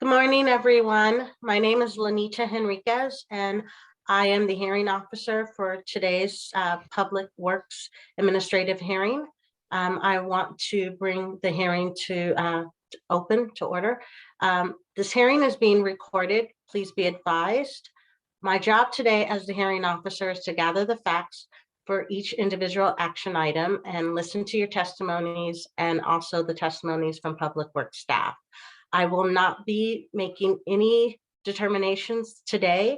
Good morning, everyone. My name is Lanita Henriquez, and I am the hearing officer for today's Public Works Administrative hearing. I want to bring the hearing to open to order. This hearing is being recorded. Please be advised. My job today as the hearing officer is to gather the facts for each individual action item and listen to your testimonies and also the testimonies from Public Works staff. I will not be making any determinations today.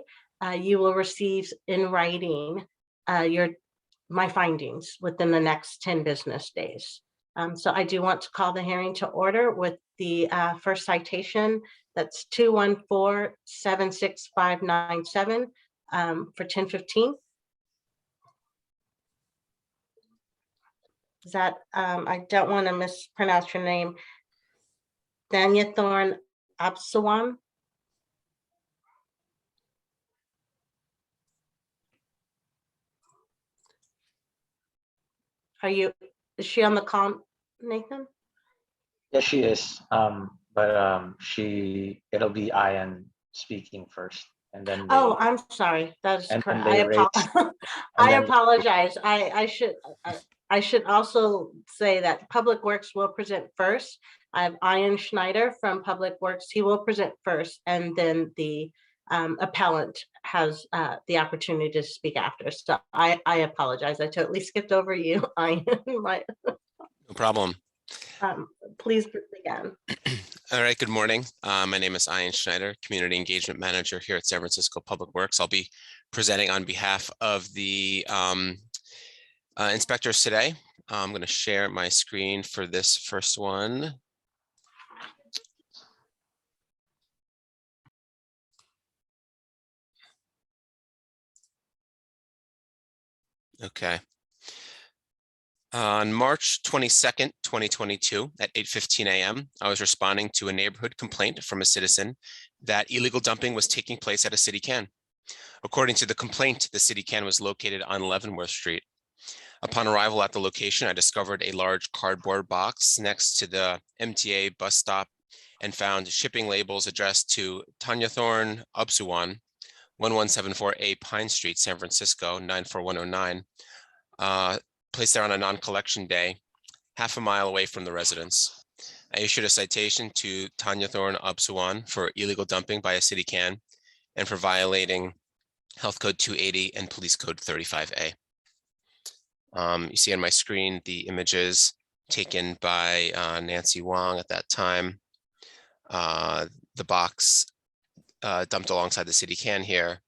You will receive in writing my findings within the next 10 business days. So I do want to call the hearing to order with the first citation. That's 214-76597 for 1015. Is that, I don't want to mispronounce your name. Thanythorn Absawan. Is she on the call, Nathan? Yes, she is. It'll be Ian speaking first, and then Oh, I'm sorry. That's and correct. then they raise, I apologize. I should also say that Public Works will present first. I have Ian Schneider from Public Works. He will present first, and then the appellant has the opportunity to speak after. So I apologize. I totally skipped over you, Ian. No problem. Please begin. All right, good morning. My name is Ian Schneider, Community Engagement Manager here at San Francisco Public Works. I'll be presenting on behalf of the inspectors today. I'm going to share my screen for this first one. Okay. On March 22nd, 2022, at 8:15 a.m., I was responding to a neighborhood complaint from a citizen that illegal dumping was taking place at a city can. According to the complaint, the city can was located on Leavenworth Street. Upon arrival at the location, I discovered a large cardboard box next to the MTA bus stop and found shipping labels addressed to Thanythorn Absawan, 1174A Pine Street, San Francisco, 94109. Placed there on a non-collection day, half a mile away from the residence. I issued a citation to Thanythorn Absawan for illegal dumping by a city can and for violating Health Code 280 and Police Code 35A. You see on my screen the images taken by Nancy Wong at that time. The box dumped alongside the city can here.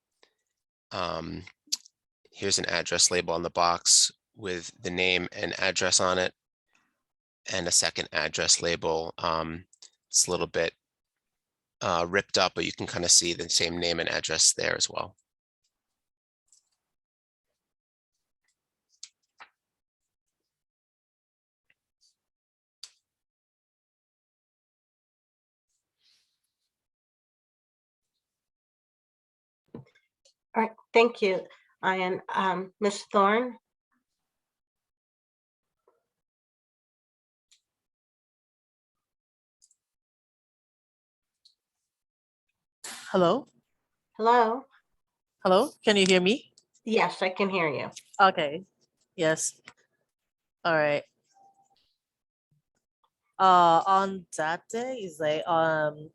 Here's an address label on the box with the name and address on it, and a second address label. It's a little bit ripped up, but you can kind of see the same name and address there as well. All right, thank you, Ian. Ms. Thorne. Hello? Hello? Hello? Can you hear me? Yes, I can hear you. Okay. Yes. All right. On that day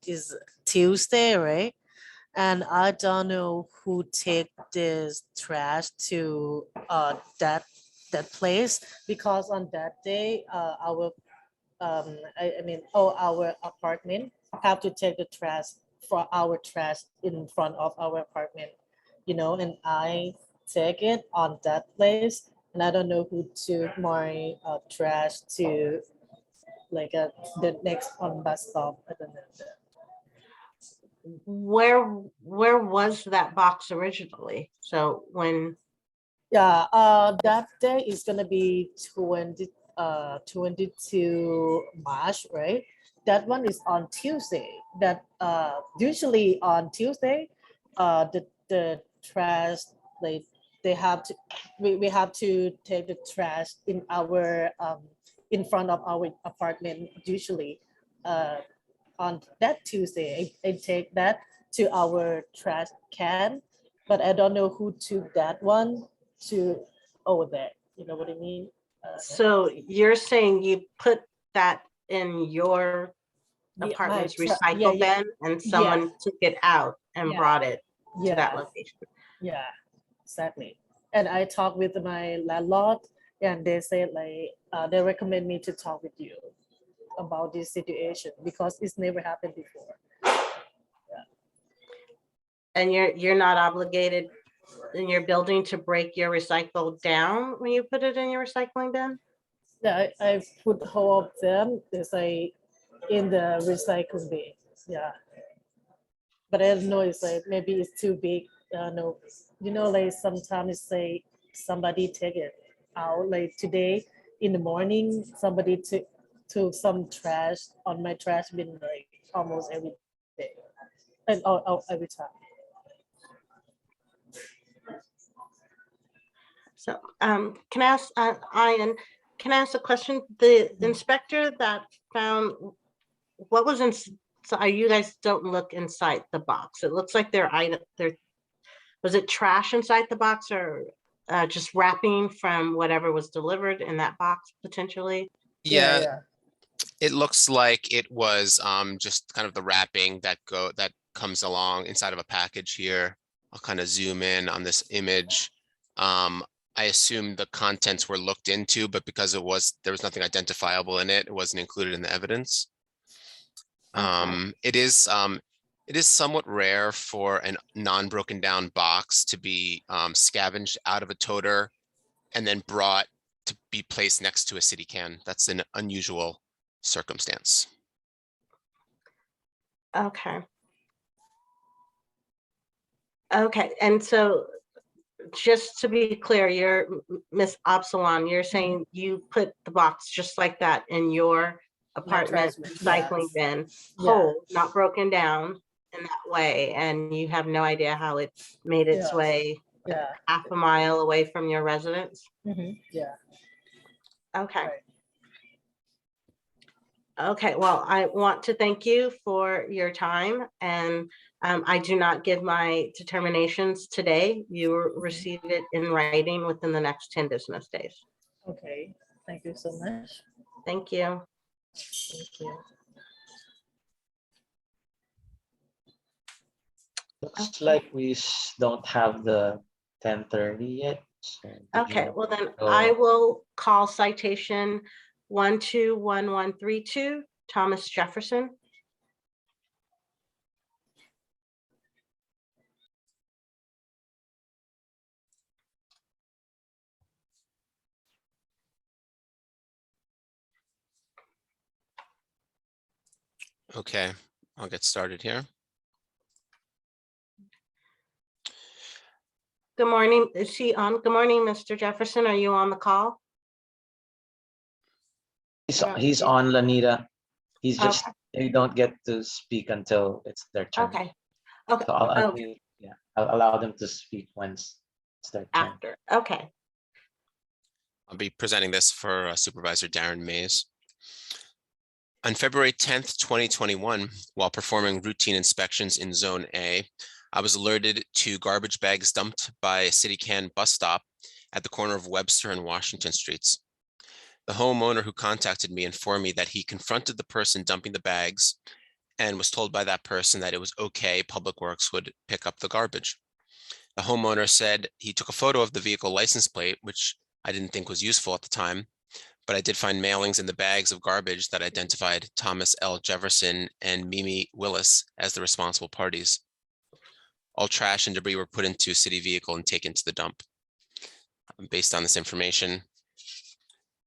is Tuesday, right? And I don't know who take this trash to that place, because on that day our our apartment have to take the trash for our trash in front of our apartment, and I take it on that place, and I don't know who took my trash to the next on bus stop. I don't know. Where was that box originally? So when? Yeah, that day is gonna be 22 March, right? That one is on Tuesday. That usually on Tuesday, the trash, like they have to we have to take the trash in our in front of our apartment usually. on that Tuesday, I take that to our trash can, but I don't know who took that one to over there. You know what I mean? So you're saying you put that in your Yeah, apartment's yeah, recycle bin and someone took it out and Yeah. brought it to that yeah, location? yeah, exactly. And I talked with my landlord, and they said like they recommend me to talk with you about this situation because it's never happened before. And you're not obligated in your building to break your recycle down when you put it in your recycling bin? Yeah, I put all of them. There's like in the recycling bin. Yeah, but I don't know. It's like maybe it's too big. No, you know, like sometimes it's like somebody take it out. Like today in the morning, somebody took some trash on my trash bin like almost every day, and every time. So, can I ask, Ian, can I ask a question? The inspector that found, what was in, so you guys don't look inside the box. It looks like was it trash inside the box or just wrapping from whatever was delivered in that box potentially? Yeah, it looks like it was just kind of the wrapping that comes along inside of a package here. I'll kind of zoom in on this image. I assume the contents were looked into, but because there was nothing identifiable in it, it wasn't included in the evidence. Okay. It is somewhat rare for a non-broken down box to be scavenged out of a toter and then brought to be placed next to a city can. That's an unusual circumstance. Okay. Okay, and so just to be clear, you're Miss Absalon, you're saying you put the box just like that in your apartment trash bin, recycling yes. bin, Yeah. whole, not broken down in that way, and you have no idea how it made its Yeah. way Yeah. half a mile away from your residence? Yeah. Okay. Right. Okay, well, I want to thank you for your time, and I do not give my determinations today. You will receive it in writing within the next 10 business days. Okay. Thank you so much. Thank you. Thank you. Looks like we don't have the 10:30 yet. So did you Okay, want well then to I go- will call citation 121132, Thomas Jefferson. Okay, I'll get started here. Good morning. Is she on? Good morning, Mr. Jefferson. Are you on the call? He's on, Lanita. He's just, Okay. they don't get to speak until it's their turn. Okay. Okay. So I'll Okay. I'll allow them to speak once it's their turn. After. Okay. I'll be presenting this for Supervisor Darren Mays. On February 10th, 2021, while performing routine inspections in Zone A, I was alerted to garbage bags dumped by a City Can bus stop at the corner of Webster and Washington Streets. The homeowner who contacted me informed me that he confronted the person dumping the bags and was told by that person that it was okay, Public Works would pick up the garbage. The homeowner said he took a photo of the vehicle license plate, which I didn't think was useful at the time, but I did find mailings in the bags of garbage that identified Thomas L. Jefferson and Mimi Willis as the responsible parties. All trash and debris were put into a city vehicle and taken to the dump. Based on this information,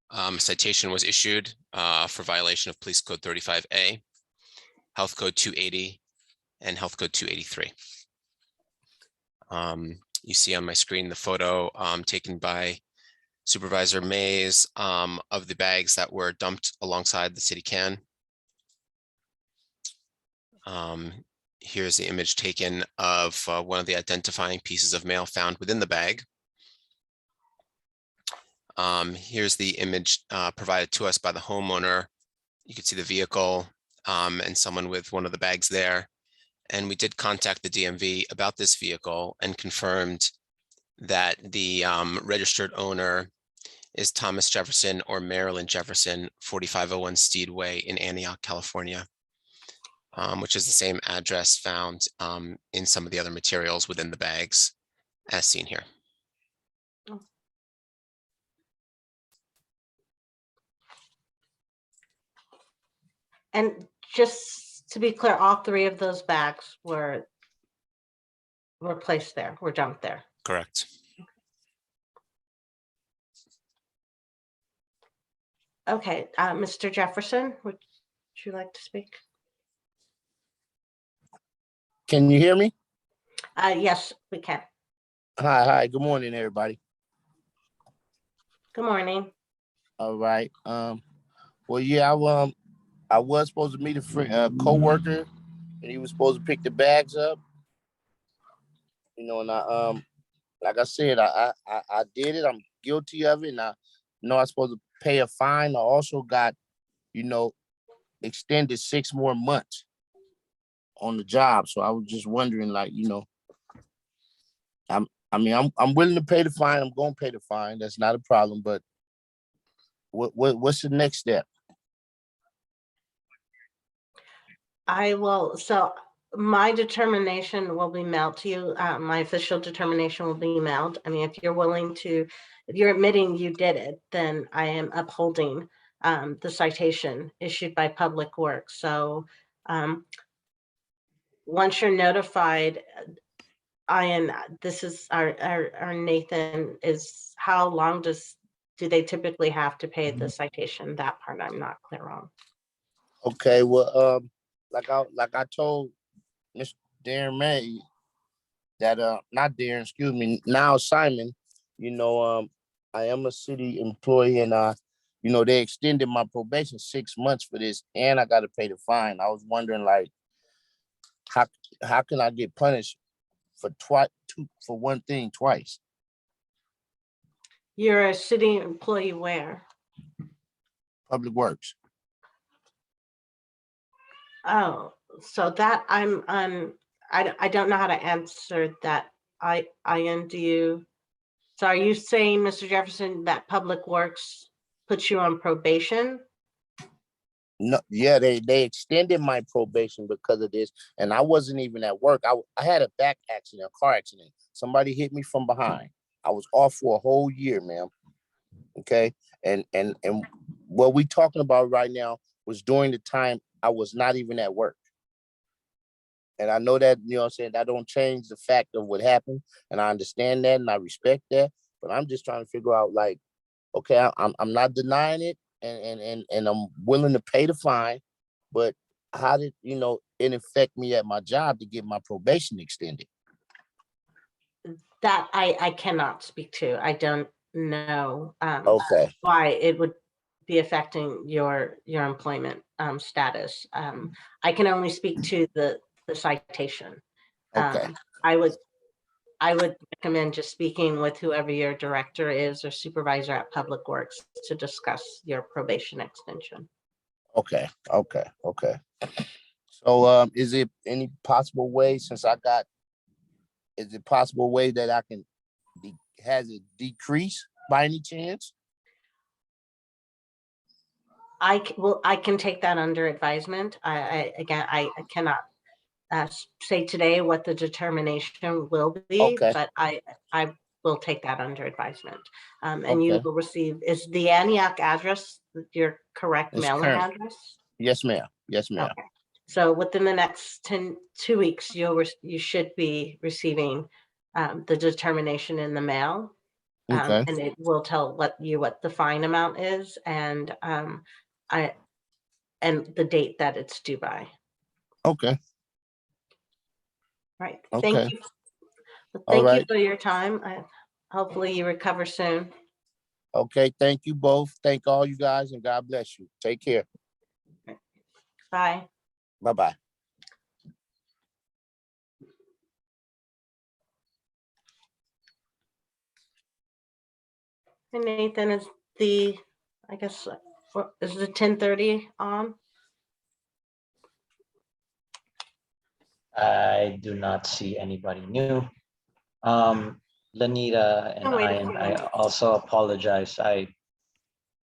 a citation was issued for violation of Police Code 35A, Health Code 280, and Health Code 283. You see on my screen the photo taken by Supervisor Mays of the bags that were dumped alongside the city can. Here's the image taken of one of the identifying pieces of mail found within the bag. Here's the image provided to us by the homeowner. You can see the vehicle and someone with one of the bags there. And we did contact the DMV about this vehicle and confirmed that the registered owner is Thomas Jefferson or Marilyn Jefferson, 4501 Steed Way in Antioch, California, which is the same address found in some of the other materials within the bags as seen here. And just to be clear, all three of those bags were placed there, were dumped there. Correct. Okay, Mr. Jefferson, would you like to speak? Can you hear me? Yes, we can. Hi. Good morning, everybody. Good morning. All right. Well, yeah, I was supposed to meet a friend, coworker, and he was supposed to pick the bags up. You know, and I like I said, I did it. I'm guilty of it, and I know I'm supposed to pay a fine. I also got, extended 6 more months on the job. So I was just wondering, like, I'm willing to pay the fine. I'm going to pay the fine. That's not a problem. But what's the next step? So my determination will be mailed to you. My official determination will be mailed. I mean, if you're admitting you did it, then I am upholding the citation issued by Public Works. So once you're notified, this is our Nathan, is how long do they typically have to pay the citation? That part I'm not clear on. Okay, well, like I told Mr. Darren May that not Darren, excuse me, now Simon, I am a city employee, and they extended my probation 6 months for this, and I got to pay the fine. I was wondering, like, how can I get punished for one thing twice? You're a city employee where? Public Works. Oh, so that I don't know how to answer that. Do you? So are you saying, Mr. Jefferson, that Public Works puts you on probation? No, yeah, they extended my probation because of this, and I wasn't even at work. I had a car accident. Somebody hit me from behind. I was off for a whole year, ma'am. Okay, and what we talking about right now was during the time I was not even at work. And I know that, what I'm saying, that don't change the fact of what happened, and I understand that and I respect that, but I'm just trying to figure out, like, okay, I'm not denying it, and I'm willing to pay the fine, but how did it affect me at my job to get my probation extended? That I cannot speak to. I don't know Okay, why it would be affecting your employment status. I can only speak to the citation. okay, I would recommend just speaking with whoever your director is or supervisor at Public Works to discuss your probation extension. okay. So, is it any possible way, is it possible way that I can, has it decreased by any chance? I can take that under advisement. Again, I cannot say today what the determination will be, Okay. but I will take that under advisement. And you Okay. will receive, is the Antioch address your correct It's mailing current. address? Yes, ma'am. Yes, ma'am. Okay. So within the next 2 weeks, you should be receiving the determination in the mail. Okay. And it will tell what the fine amount is and the date that it's due by. Okay. Right. Okay. Thank you. All Thank you right. for your time. Hopefully you recover soon. Okay. Thank you both. Thank all you guys, and God bless you. Take care. Bye. Bye-bye. And Nathan, is the 10:30 on? I do not see anybody new. Lanita and Oh, wait a I second. also apologize. I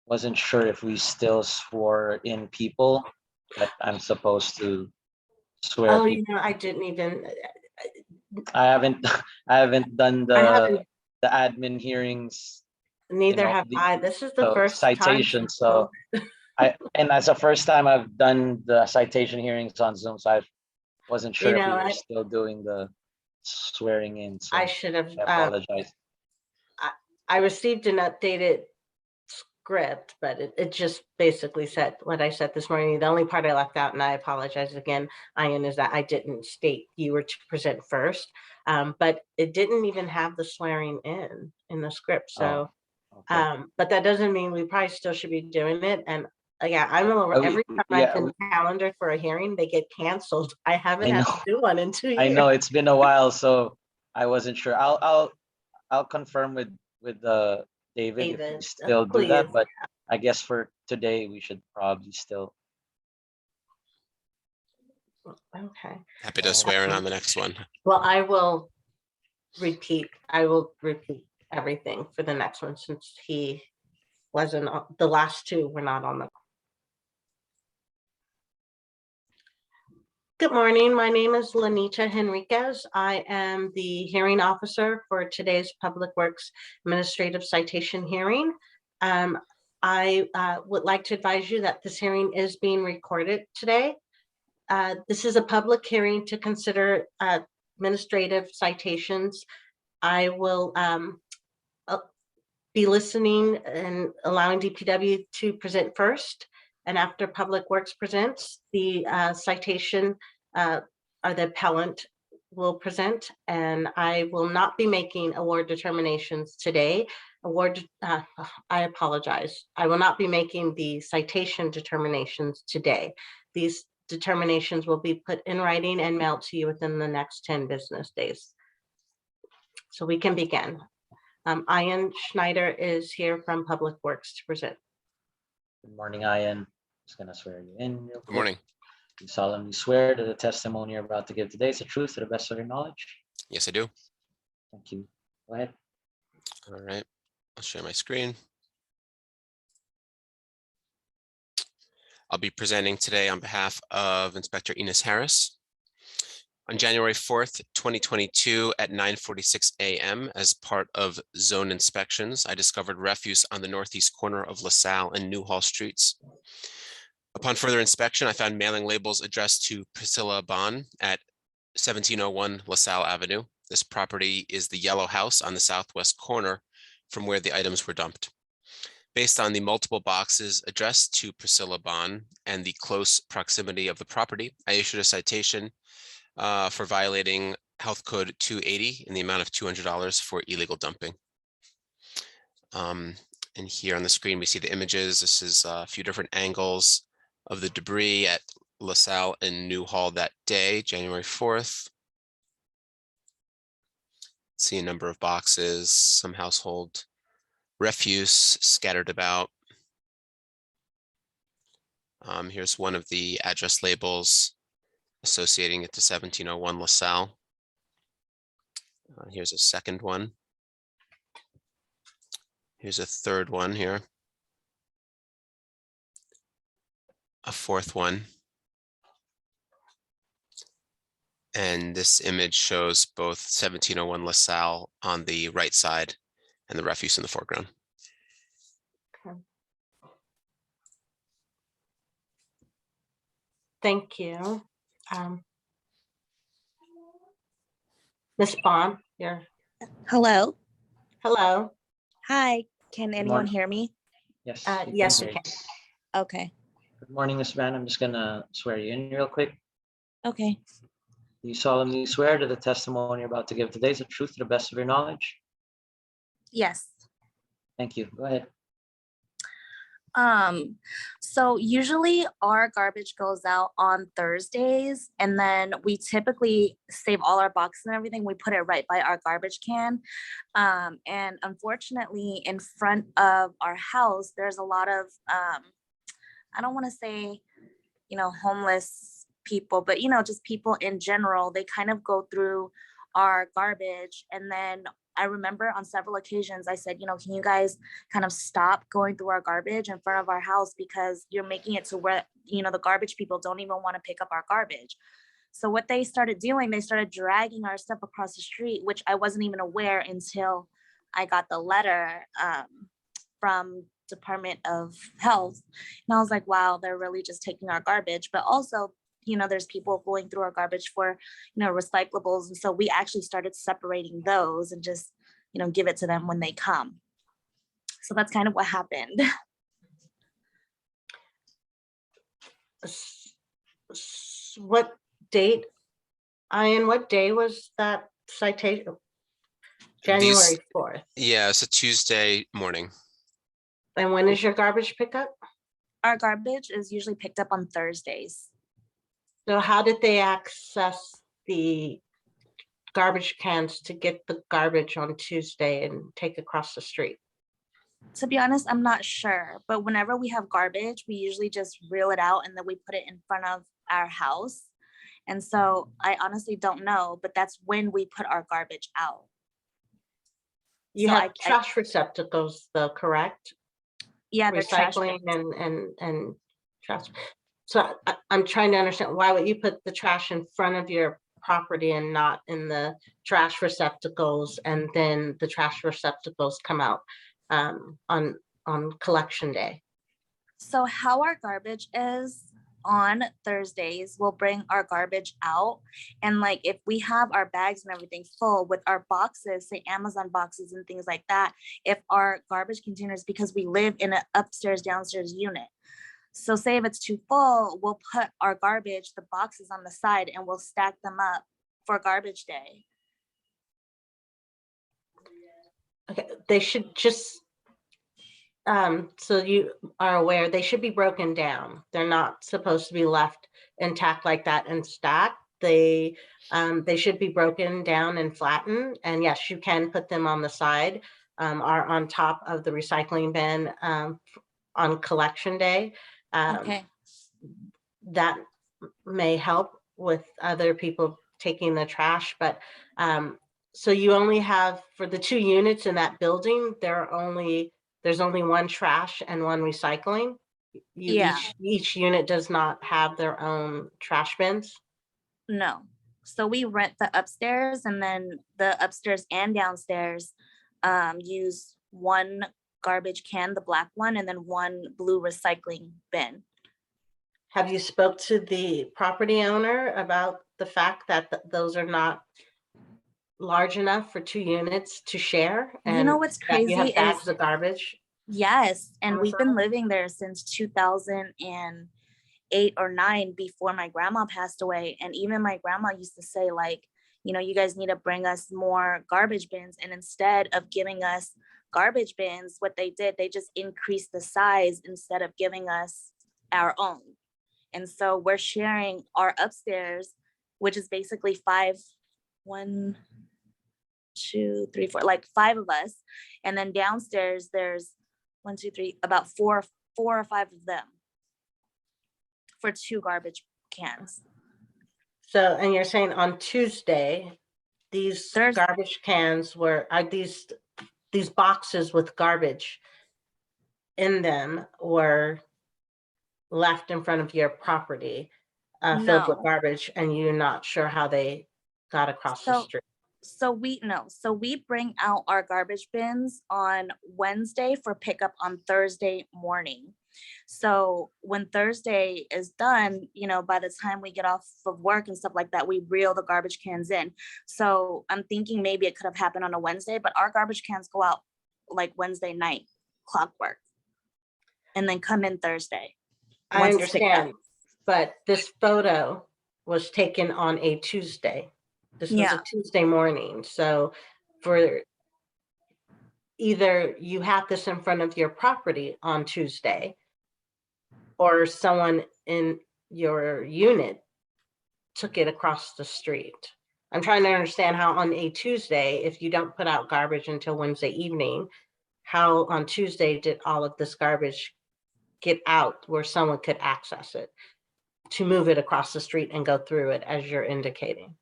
wasn't sure if we still swore in people that I'm supposed to swear Oh, people. I didn't even, I haven't I haven't done I haven't, the admin hearings, neither have I. This is the the first time. citation. since So and that's the first time I've done the citation hearings on Zoom. So I wasn't You sure if we know, were still doing the swearing in. I So should have, I apologize. I received an updated script, but it just basically said what I said this morning. The only part I left out, and I apologize again, Ian, is that I didn't state you were to present first. But it didn't even have the swearing in the script. So, Oh, okay. but that doesn't mean we probably still should be doing it. And yeah, I'm a little, every time I've Yeah, been calendared for a hearing, they get canceled. I haven't I had to know. do one in 2 years. I know it's been a while, so I wasn't sure. I'll confirm with David if we David, still do please. that, but I guess for today we should probably still. Okay. Happy to swear in on the next one. Well, I will repeat everything for the next one since he wasn't, the last two were not on the. Good morning. My name is Lanita Henriquez. I am the hearing officer for today's Public Works Administrative Citation hearing. I would like to advise you that this hearing is being recorded today. This is a public hearing to consider administrative citations. I will be listening and allowing DPW to present first. And after Public Works presents, the citation or the appellant will present. And I will not be making award determinations today. I apologize. I will not be making the citation determinations today. These determinations will be put in writing and mailed to you within the next 10 business days. So we can begin. Ian Schneider is here from Public Works to present. Good morning, Ian. Just gonna swear you in real quick. Good morning. You solemnly swear that the testimony you're about to give today is the truth to the best of your knowledge. Yes, I do. Thank you. Go ahead. All right. I'll share my screen. I'll be presenting today on behalf of Inspector Enos Harris. On January 4th, 2022 at 9:46 a.m. as part of zone inspections, I discovered refuse on the northeast corner of LaSalle and Newhall Streets. Upon further inspection, I found mailing labels addressed to Priscilla Bond at 1701 LaSalle Avenue. This property is the yellow house on the southwest corner from where the items were dumped. Based on the multiple boxes addressed to Priscilla Bond and the close proximity of the property, I issued a citation for violating Health Code 280 in the amount of $200 for illegal dumping. And here on the screen, we see the images. This is a few different angles of the debris at LaSalle and Newhall that day, January 4th. See a number of boxes, some household refuse scattered about. Here's one of the address labels associating it to 1701 LaSalle. Here's a second one. Here's a third one here. A fourth one. And this image shows both 1701 LaSalle on the right side and the refuse in the foreground. Thank you. Ms. Bond, you're, Hello. hello. Hi. Can anyone morning. hear me? Yes. Yes, hear we you. can. Okay. Good morning, Ms. Van. I'm just gonna swear you in real quick. Okay. Do you solemnly swear that the testimony you're about to give today is the truth to the best of your knowledge? Yes. Thank you. Go ahead. So usually our garbage goes out on Thursdays, and then we typically save all our boxes and everything. We put it right by our garbage can. And unfortunately, in front of our house, there's a lot of, I don't want to say, homeless people, but you know, just people in general, they kind of go through our garbage. And then I remember on several occasions I said, you know, can you guys kind of stop going through our garbage in front of our house, because you're making it to where, you know, the garbage people don't even want to pick up our garbage. So what they started doing, they started dragging our stuff across the street, which I wasn't even aware until I got the letter from Department of Health. And I was like, wow, they're really just taking our garbage. But also, you know, there's people going through our garbage for, you know, recyclables. And so we actually started separating those and just, you know, give it to them when they come. So that's kind of what happened. What date, Ian, what day was that citation? January 4th. Yeah, it's a Tuesday morning. And when is your garbage pickup? Our garbage is usually picked up on Thursdays. So how did they access the garbage cans to get the garbage on Tuesday and take across the street? To be honest, I'm not sure, but whenever we have garbage, we usually just reel it out and then we put it in front of our house. And so I honestly don't know, but that's when we put our garbage out. You So have trash receptacles though, correct? Yeah, they're trash Recycling bins. and trash. So I'm trying to understand, why would you put the trash in front of your property and not in the trash receptacles, and then the trash receptacles come out on collection day? So how our garbage is on Thursdays, we'll bring our garbage out. And like, if we have our bags and everything full with our boxes, say Amazon boxes and things like that, if our garbage containers, because we live in an upstairs, downstairs unit. So say if it's too full, we'll put our garbage, the boxes on the side, and we'll stack them up for garbage day. Okay, they should just, so you are aware, they should be broken down. They're not supposed to be left intact like that and stacked. They should be broken down and flattened. And yes, you can put them on the side, or on top of the recycling bin on collection day. Okay. That may help with other people taking the trash, but so you only have, for the 2 units in that building, there's only one trash and one recycling. Yeah. Each unit does not have their own trash bins. No. So we rent the upstairs, and then the upstairs and downstairs use one garbage can, the black one, and then one blue recycling bin. Have you spoke to the property owner about the fact that those are not large enough for 2 units to share? You know what's that you have crazy bags is, of garbage? yes, and on the we've been side? living there since 2008 or 9, before my grandma passed away. And even my grandma used to say, like, you know, you guys need to bring us more garbage bins. And instead of giving us garbage bins, what they did, they just increased the size instead of giving us our own. And so we're sharing our upstairs, which is basically 5, 1, 2, 3, 4, like 5 of us. And then downstairs, there's 1, 2, 3, about 4 or 5 of them for 2 garbage cans. So, and you're saying on Tuesday, these Thursday. garbage cans are these boxes with garbage in them were left in front of your property, filled with No. garbage, and you're not sure how they got across the street? So we bring out our garbage bins on Wednesday for pickup on Thursday morning. So when Thursday is done, you know, by the time we get off of work and stuff like that, we reel the garbage cans in. So I'm thinking maybe it could have happened on a Wednesday, but our garbage cans go out like Wednesday night, clockwork, and then come in Thursday. I once it's picked up. understand, but this photo was taken on a Tuesday. This was Yeah. a Tuesday morning, so for either you have this in front of your property on Tuesday, or someone in your unit took it across the street. I'm trying to understand how on a Tuesday, if you don't put out garbage until Wednesday evening, how on Tuesday did all of this garbage get out where someone could access it? move it across the street and go through it as you're indicating.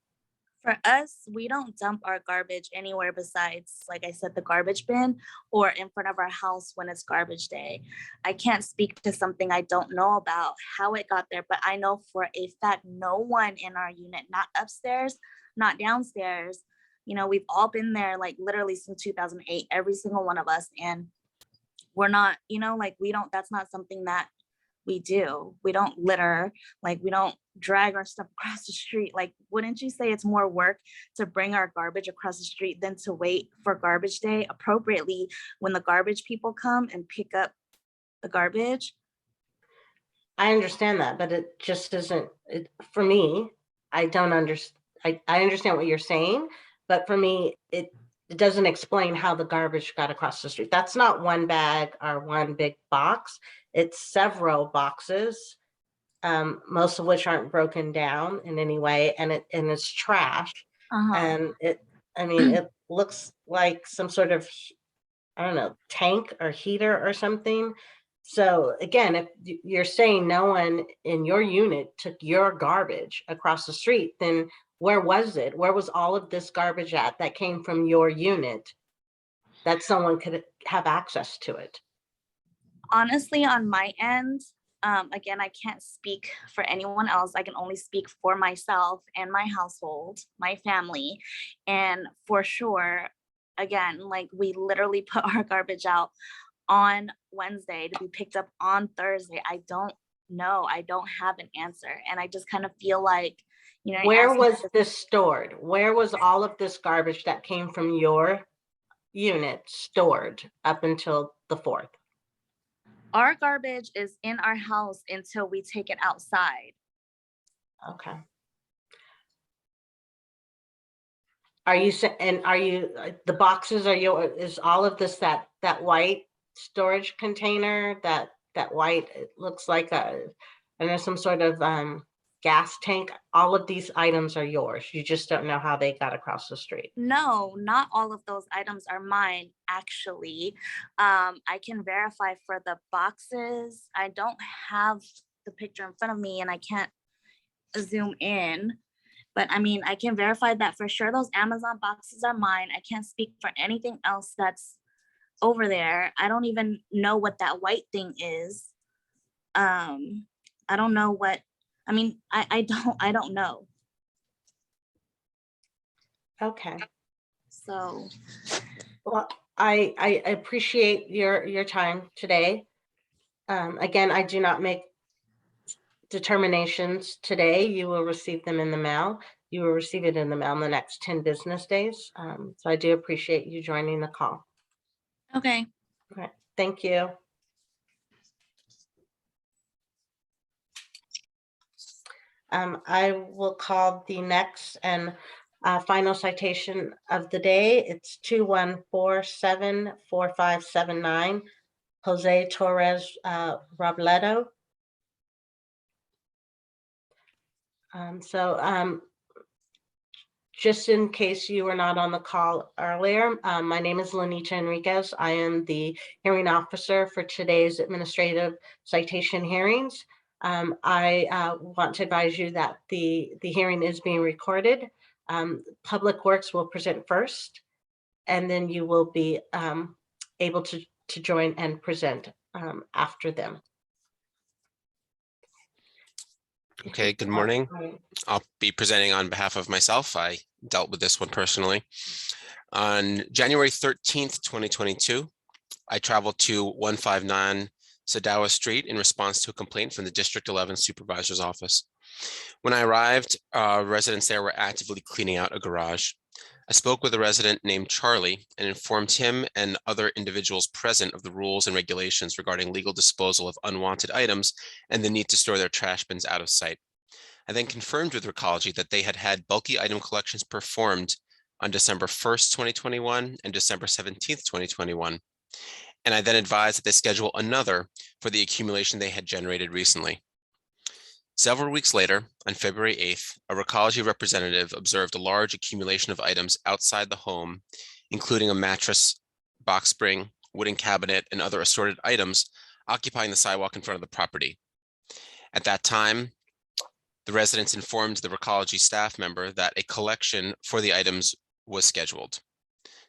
For us, we don't dump our garbage anywhere besides, like I said, the garbage bin or in front of our house when it's garbage day. I can't speak to something I don't know about how it got there, but I know for a fact no one in our unit, not upstairs, not downstairs, you know, we've all been there like literally since 2008, every single one of us. And we're not, you know, like we don't, that's not something that we do. We don't litter, like we don't drag our stuff across the street. Like, wouldn't you say it's more work to bring our garbage across the street than to wait for garbage day appropriately when the garbage people come and pick up the garbage? I understand that, but it just isn't, for me, I don't understand. I understand what you're saying, but for me, it doesn't explain how the garbage got across the street. That's not one bag or one big box. It's several boxes, most of which aren't broken down in any way, and it's trash. And it looks like some sort of, I don't know, tank or heater or something. So again, if you're saying no one in your unit took your garbage across the street, then where was it? Where was all of this garbage at that came from your unit that someone could have access to it? Honestly, on my end, again, I can't speak for anyone else. I can only speak for myself and my household, my family. And for sure, again, like we literally put our garbage out on Wednesday to be picked up on Thursday. I don't know. I don't have an answer. And I just kind of feel like, you know, Where was this stored? Where was all of this garbage that came from your unit stored up until the 4th? our garbage is in our house until we take it outside. Okay. Are you the boxes are is all of this that white storage container, that white, it looks like I know some sort of gas tank, all of these items are yours. You just don't know how they got across the street. No, not all of those items are mine, actually. I can verify for the boxes. I don't have the picture in front of me and I can't zoom in, but I mean, I can verify that for sure. Those Amazon boxes are mine. I can't speak for anything else that's over there. I don't even know what that white thing is. I don't know what, I mean, I don't know. Okay. So, Well, I appreciate your time today. Again, I do not make determinations today. You will receive them in the mail. You will receive it in the mail in the next 10 business days. So I do appreciate you joining the call. okay. All right. Thank you. I will call the next and final citation of the day. It's 21474579, Jose Torres Robledo. Just in case you were not on the call earlier, my name is Lenita Enriquez. I am the hearing officer for today's administrative citation hearings. I want to advise you that the hearing is being recorded. Public Works will present first, and then you will be able to join and present after them. Okay, good morning. I'll be presenting on behalf of myself. I dealt with this one personally. On January 13th, 2022, I traveled to 159 Sadawa Street in response to a complaint from the District 11 Supervisor's Office. When I arrived, residents there were actively cleaning out a garage. I spoke with a resident named Charlie and informed him and other individuals present of the rules and regulations regarding legal disposal of unwanted items and the need to store their trash bins out of sight. I then confirmed with Recology that they had bulky item collections performed on December 1st, 2021 and December 17th, 2021. And I then advised that they schedule another for the accumulation they had generated recently. Several weeks later, on February 8th, a Recology representative observed a large accumulation of items outside the home, including a mattress, box spring, wooden cabinet, and other assorted items occupying the sidewalk in front of the property. At that time, The residents informed the Recology staff member that a collection for the items was scheduled.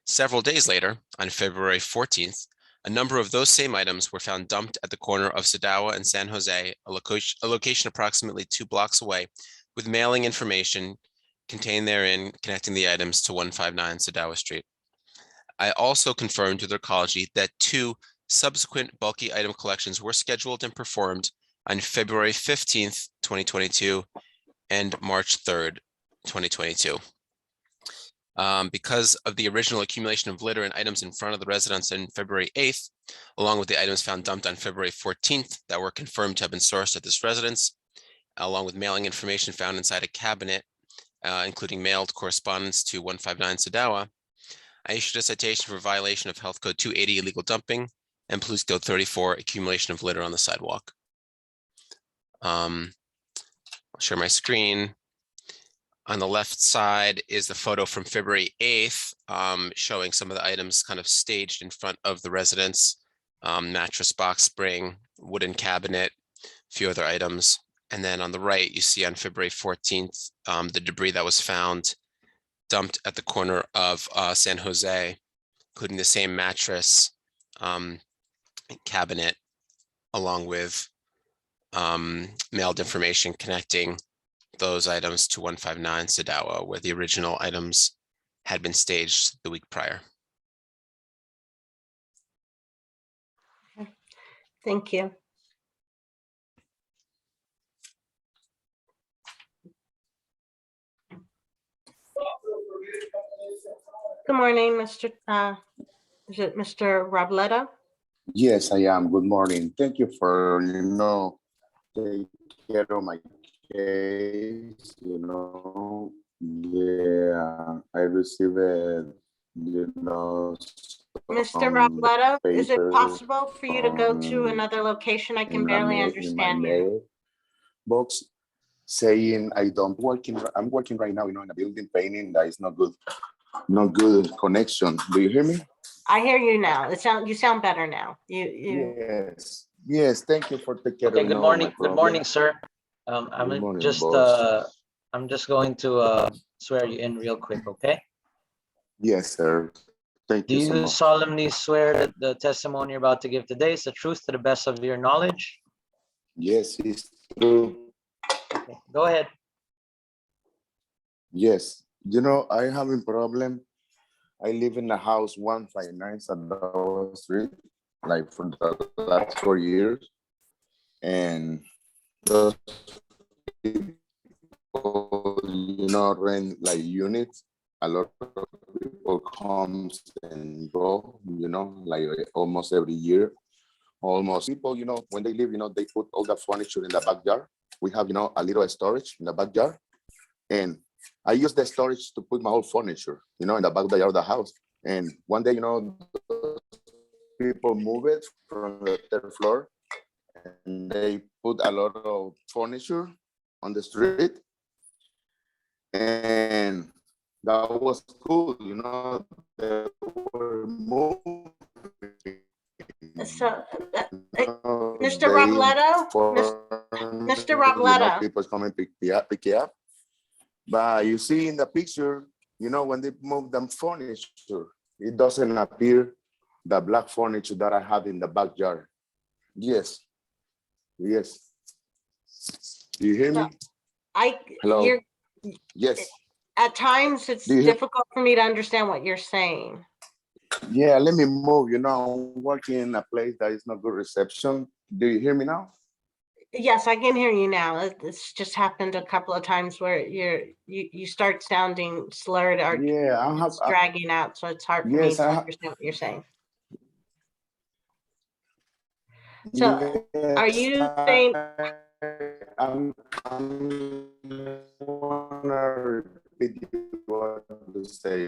Several days later, on February 14th, a number of those same items were found dumped at the corner of Sadawa and San Jose, a location approximately 2 blocks away, with mailing information contained therein connecting the items to 159 Sadawa Street. I also confirmed with Recology that 2 subsequent bulky item collections were scheduled and performed on February 15th, 2022 and March 3rd, 2022. Because of the original accumulation of litter and items in front of the residence on February 8th, along with the items found dumped on February 14th that were confirmed to have been sourced at this residence, along with mailing information found inside a cabinet, including mailed correspondence to 159 Sadawa, I issued a citation for violation of Health Code 280 illegal dumping and Police Code 34 accumulation of litter on the sidewalk. I'll share my screen. On the left side is the photo from February 8th, showing some of the items kind of staged in front of the residence, mattress box spring, wooden cabinet, a few other items. And then on the right, you see on February 14th, the debris that was found dumped at the corner of San Jose, including the same mattress, cabinet, along with mailed information connecting those items to 159 Sadawa, where the original items had been staged the week prior. Thank you. Good morning, Mr. Is it Mr. Robledo? Yes, I am. Good morning. Thank you for, taking care of my case, Yeah, I received Mr. some Robledo, is it papers possible for you to go to from- another location? I can in my barely in my understand you. mail box saying I'm working right now, in a building painting that is not good connection. Do you hear me? I hear you now. You sound better now. Yes. Thank you for taking care Okay, of good morning. my Good morning, sir. I'm Good morning, just boss. I'm just going to swear you in real quick, okay? Yes, sir. Thank Do you so you much. solemnly swear that the testimony you're about to give today is the truth to the best of your knowledge? Yes, it's true. Okay, go ahead. Yes. I having problem. I live in a house 159 Sadawa Street, like for the last 4 years. And those people, rent like units. A lot of people comes and go, like almost every year. Almost people, when they live, they put all the furniture in the backyard. We have, a little storage in the backyard. And I use the storage to put my whole furniture, in the backyard of the house. And one day, people move it from the third floor and they put a lot of furniture on the street. And that was cool, they were moving. So, Mr. Robledo, Mr. Robledo. People coming pick it up. But you see in the picture, when they move them furniture, it doesn't appear the black furniture that I have in the backyard. Yes. Do you hear me? Hello? Yes. At times it's difficult for me to understand what you're saying. Yeah, let me move. I'm working in a place that is not good reception. Do you hear me now? Yes, I can hear you now. It's just happened a couple of times where you start sounding slurred or it's dragging out, so it's hard for me to understand what you're saying. So, are you saying? I'm gonna repeat what you say.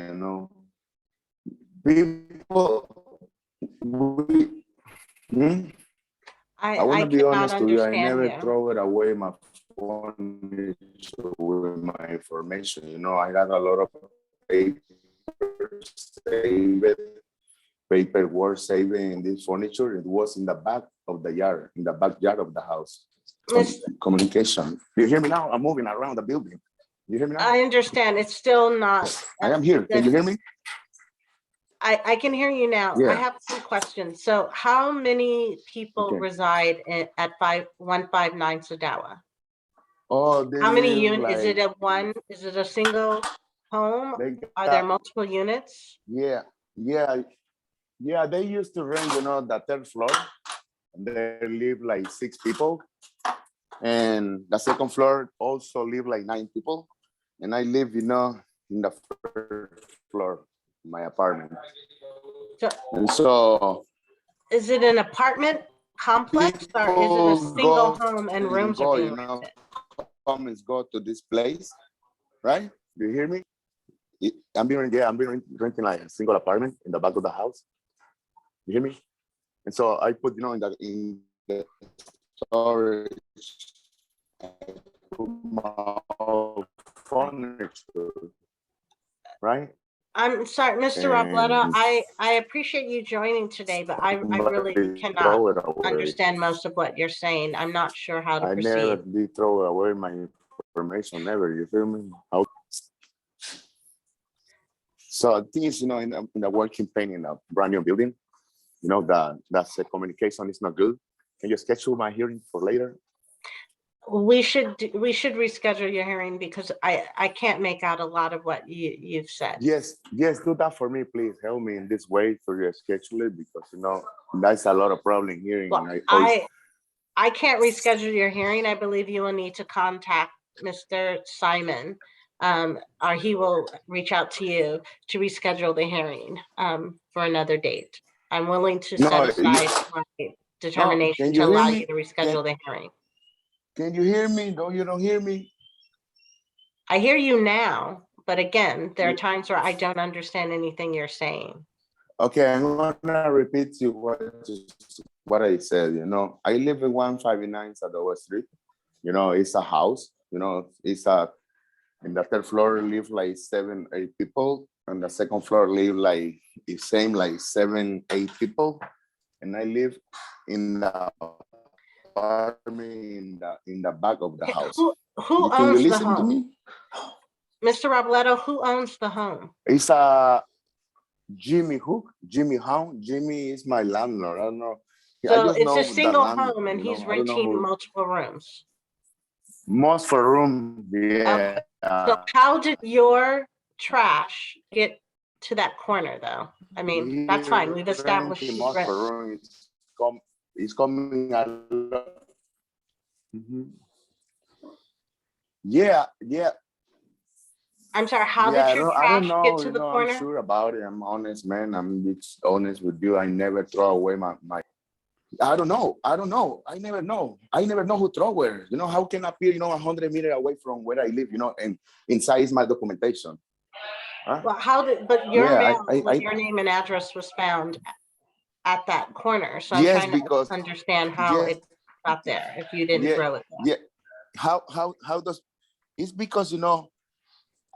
People. I want to be honest to you. I never throw it away my phone with my information. I got a lot of paperwork saving in this furniture. It was in the back of the yard, in the backyard of the house. Miss, Communication. You hear me now? I'm moving around the building. You hear me now? I understand. It's still not. I am here. Can you hear me? I can hear you now. I Yeah. have some questions. So how many people Okay. reside at 159 Sadawa? Oh, they How many live units? Is it like- is it a single home? they Are there got- multiple units? Yeah, yeah. They used to rent, the third floor. And there live like 6 people. And the second floor also live like 9 people. And I live, in the first floor, my apartment. So And so is it an apartment complex or is it a people single go home and and rooms go, are being rented? Comments go to this place, right? Do you hear me? I'm renting like a single apartment in the back of the house. You hear me? And so I put, in the storage, I put my furniture, right? I'm sorry, Mr. Robledo, And I appreciate you joining today, but I really somebody cannot throw it away. understand most of what you're saying. I'm not sure how to I never proceed. did throw away my information, never. You feel me? So the thing is, in the working paint in a brand new building, that's the communication is not good. Can you schedule my hearing for later? We should reschedule your hearing because I can't make out a lot of what you've said. Yes, do that for me, please. Help me in this way to reschedule it because that's a lot of problem hearing. Well, and I can't reschedule your hearing. I believe you will need to contact Mr. Simon, or he will reach out to you to reschedule the hearing for another date. I'm willing to No, set aside my determination can to you hear allow me? you to reschedule the hearing. Can you hear me? No, you don't hear me. I hear you now, but again, there are Yeah. times where I don't understand anything you're saying. Okay, I'm gonna repeat to you what I said. I live in 159 Sadowa Street. It's a house. It's in the third floor live like 7, 8 people. On the second floor live like the same like 7, 8 people. And I live in the apartment in the back of the house. Who Can you owns the listen to home? me? Mr. Robledo, who owns the home? It's a Jimmy Hook, Jimmy Hound. Jimmy is my landlord. I don't know. I So just it's know a the single landlord, home and he's I don't know renting who- multiple rooms. Most for room, yeah. So how did your trash get to that corner though? I mean, that's fine. We've established. Renting most for room. It's coming a lot. Mhm. Yeah. I'm sorry, how Yeah, did your I don't trash know. get to the I'm corner? sure about it. I'm honest, man. I'm just honest with you. I never throw away my. I don't know. I never know. I never know who throw where. How can I appear, 100 meters away from where I live, and inside is my documentation. Huh? Well, but your Yeah, mail with your name and address was found at that corner. So I'm Yes, trying because- to understand how yes. it got there if you didn't Yeah, throw it there. Yeah. How does it's because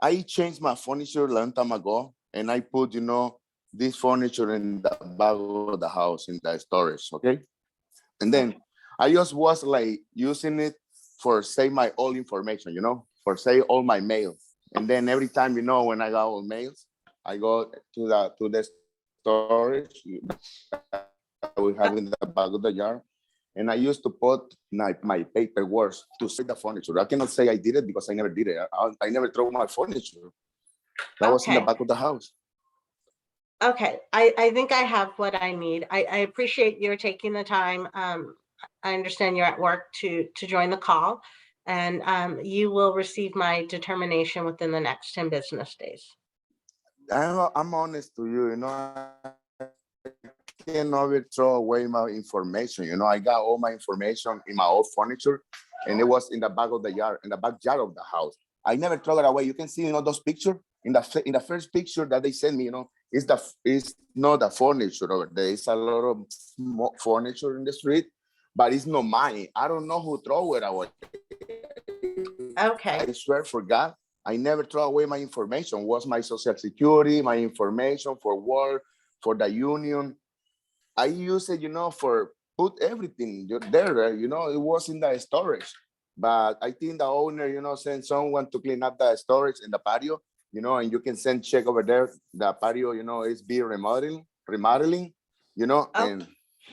I changed my furniture a long time ago and I put this furniture in the back of the house in the storage, okay? And then I just was like using it for save my all information, for save all my mail. And then every time when I got all mails, I go to the storage that we have in the back of the yard. And I used to put my paperwork to save the furniture. I cannot say I did it because I never did it. I never throw my furniture. That was in the Okay. back of the house. Okay, I think I have what I need. I appreciate your taking the time. I understand you're at work to join the call, and you will receive my determination within the next 10 business days. I'm honest to you, I cannot throw away my information. I got all my information in my old furniture, and it was in the back of the yard, in the backyard of the house. I never throw it away. You can see, those pictures in the first picture that they sent me. It's not the furniture over there. It's a lot of furniture in the street, but it's not mine. I don't know who throw it away. Okay, I swear for God, I never throw away my information. It was my social security, my information for work, for the union. I use it, for put everything there, you know, it was in the storage. But I think the owner, you know, sent someone to clean up the storage in the patio, you know, and you can send check over there. The patio, you know, is being remodeling, you know, Oh. and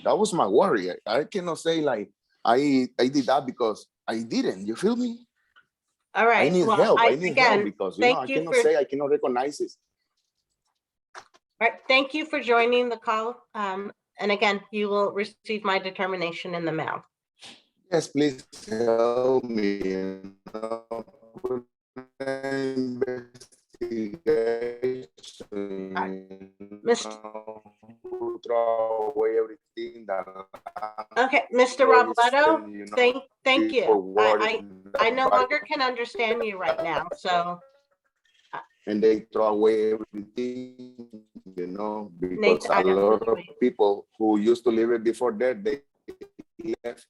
that was my worry. I cannot say like I did that because I didn't. You feel me? All I right. need Well, help. I need help again, because you know I thank you cannot for, say I cannot recognize it. all right, thank you for joining the call. And again, you will receive my determination in the mail. Yes, please help me. You know, put an investigation, Miss- who throw away everything that. Okay, Mr. always Robledo, spend, you know, thank you. people worrying I no about- longer can understand you right now, so And they throw away everything, you know, because Nathan, a I don't lot know. of people who used to live it before that, they left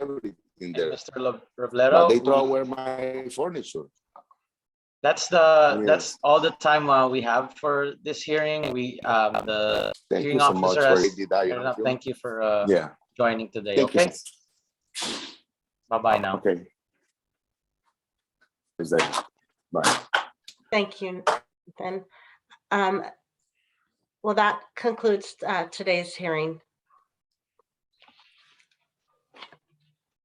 everything And there. Mr. But Robledo, they throw away my furniture. that's Yes. all the time we have for this hearing. We the Thank hearing you so much officer for has did that, you know, thank you for Yeah, joining today. thank you. Okay, bye bye now. Okay. Is that, bye. thank you, Nathan. Well, that concludes today's hearing.